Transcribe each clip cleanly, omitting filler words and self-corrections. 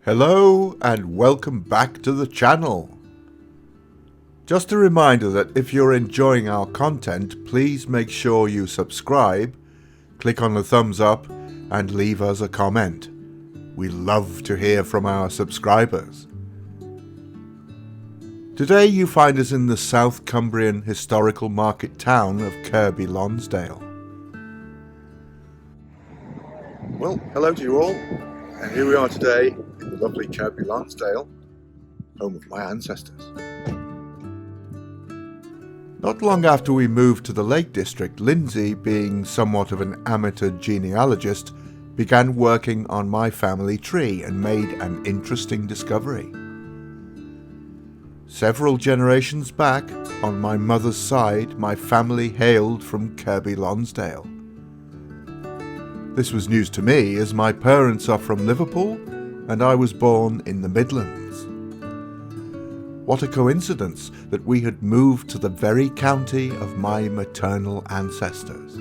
Hello and welcome back to the channel. Just a reminder that if you're enjoying our content, please make sure you subscribe, click on the thumbs up and leave us a comment. We love to hear from our subscribers. Today you find us in the South Cumbrian historical market town of Kirkby Lonsdale. Well, hello to you all, and here we are today in the lovely Kirkby Lonsdale, home of my ancestors. Not long after we moved to the Lake District, Lindsay, being somewhat of an amateur genealogist, began working on my family tree and made an interesting discovery. Several generations back, on my mother's side, my family hailed from Kirkby Lonsdale. This was news to me as my parents are from Liverpool and I was born in the Midlands. What a coincidence that we had moved to the very county of my maternal ancestors.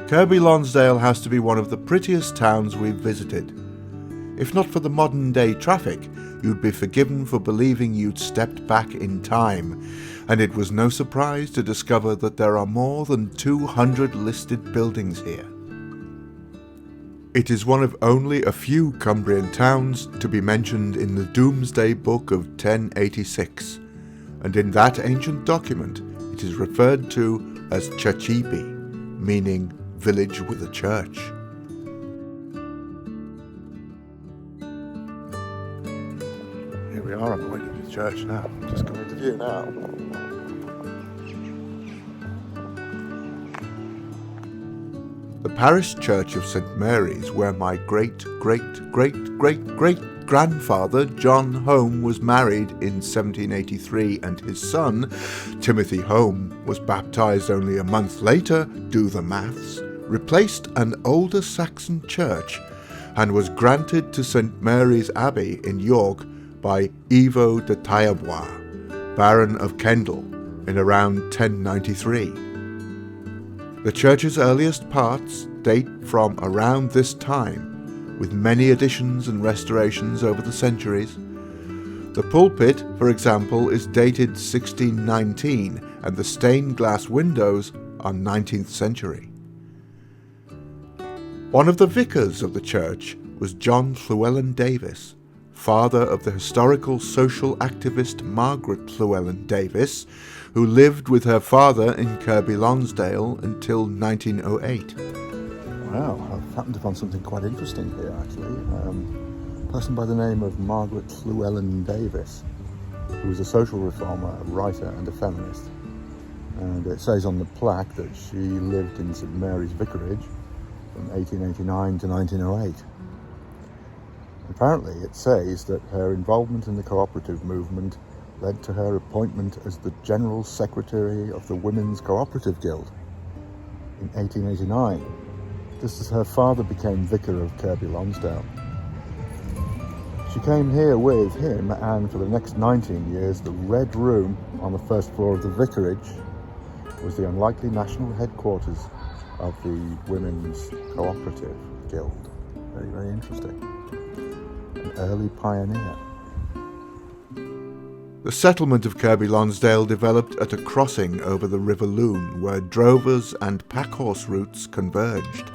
Kirkby Lonsdale has to be one of the prettiest towns we've visited. If not for the modern day traffic, you'd be forgiven for believing you'd stepped back in time, and it was no surprise to discover that there are more than 200 listed buildings here. It is one of only a few Cumbrian towns to be mentioned in the Domesday Book of 1086, and in that ancient document it is referred to as Kirkby, meaning village with a church. Here we are on the way to the church now. Just coming into view now. The parish church of St Mary's, where my great-great-great-great-great-grandfather John Home was married in 1783 and his son, Timothy Home, was baptised only a month later, do the maths, replaced an older Saxon church and was granted to St Mary's Abbey in York by Ivo de Tailbois, Baron of Kendal, in around 1093. The church's earliest parts date from around this time, with many additions and restorations over the centuries. The pulpit, for example, is dated 1619 and the stained glass windows are 19th century. One of the vicars of the church was John Llewellyn Davis, father of the historical social activist Margaret Llewellyn Davis, who lived with her father in Kirkby Lonsdale until 1908. Wow, I've happened to find something quite interesting here actually. A person by the name of Margaret Llewellyn Davis, who was a social reformer, a writer and a feminist. And it says on the plaque that she lived in St Mary's Vicarage from 1889 to 1908. Apparently it says that her involvement in the cooperative movement led to her appointment as the General Secretary of the Women's Cooperative Guild in 1889, just as her father became Vicar of Kirkby Lonsdale. She came here with him, and for the next 19 years the Red Room on the first floor of the vicarage was the unlikely national headquarters of the Women's Cooperative Guild. Very, very interesting. An early pioneer. The settlement of Kirkby Lonsdale developed at a crossing over the River Lune, where drovers and packhorse routes converged.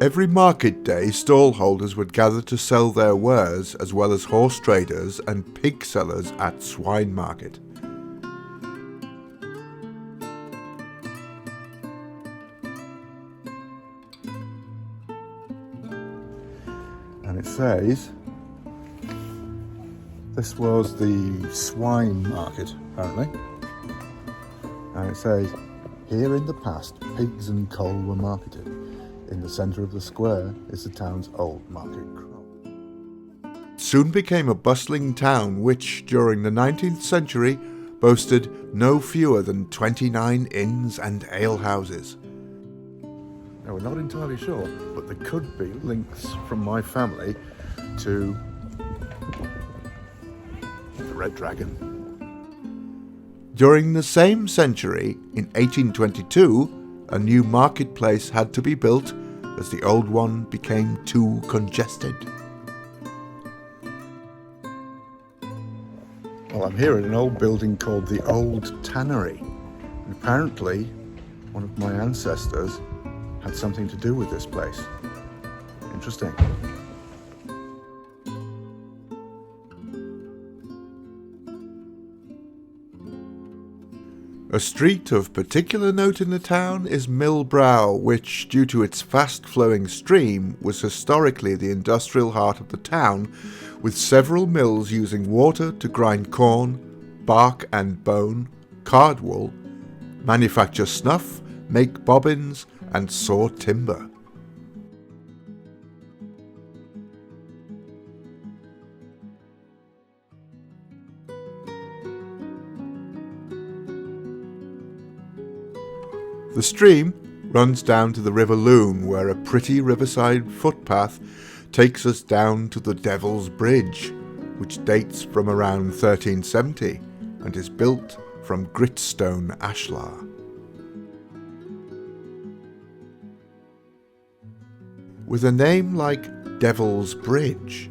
Every market day, stallholders would gather to sell their wares, as well as horse traders and pig sellers at Swine Market. And it says this was the swine market, apparently. And it says, here in the past, pigs and coal were marketed. In the centre of the square is the town's old market crow. Soon became a bustling town which, during the 19th century, boasted no fewer than 29 inns and alehouses. Now, we're not entirely sure, but there could be links from my family to the Red Dragon. During the same century, in 1822, a new marketplace had to be built as the old one became too congested. Well, I'm here in an old building called the Old Tannery. And apparently, one of my ancestors had something to do with this place. Interesting. A street of particular note in the town is Mill Brow, which, due to its fast-flowing stream, was historically the industrial heart of the town, with several mills using water to grind corn, bark and bone, card wool, manufacture snuff, make bobbins, and saw timber. The stream runs down to the River Loon, where a pretty riverside footpath takes us down to the Devil's Bridge, which dates from around 1370 and is built from gritstone ashlar. With a name like Devil's Bridge,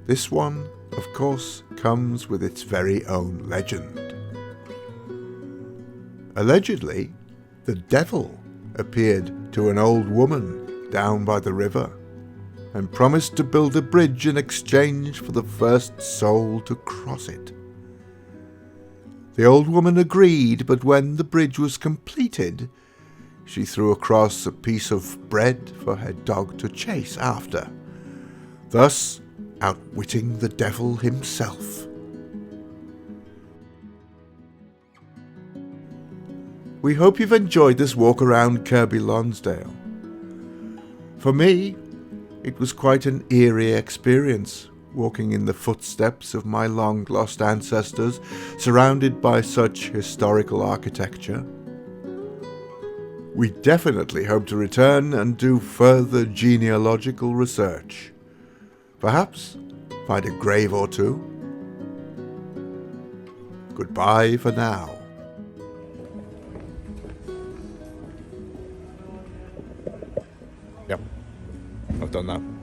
this one, of course, comes with its very own legend. Allegedly, the devil appeared to an old woman down by the river and promised to build a bridge in exchange for the first soul to cross it. The old woman agreed, but when the bridge was completed, she threw across a piece of bread for her dog to chase after, thus outwitting the devil himself. We hope you've enjoyed this walk around Kirkby Lonsdale. For me, it was quite an eerie experience, walking in the footsteps of my long-lost ancestors, surrounded by such historical architecture. We definitely hope to return and do further genealogical research. Perhaps find a grave or two. Goodbye for now. Yep, I've done that.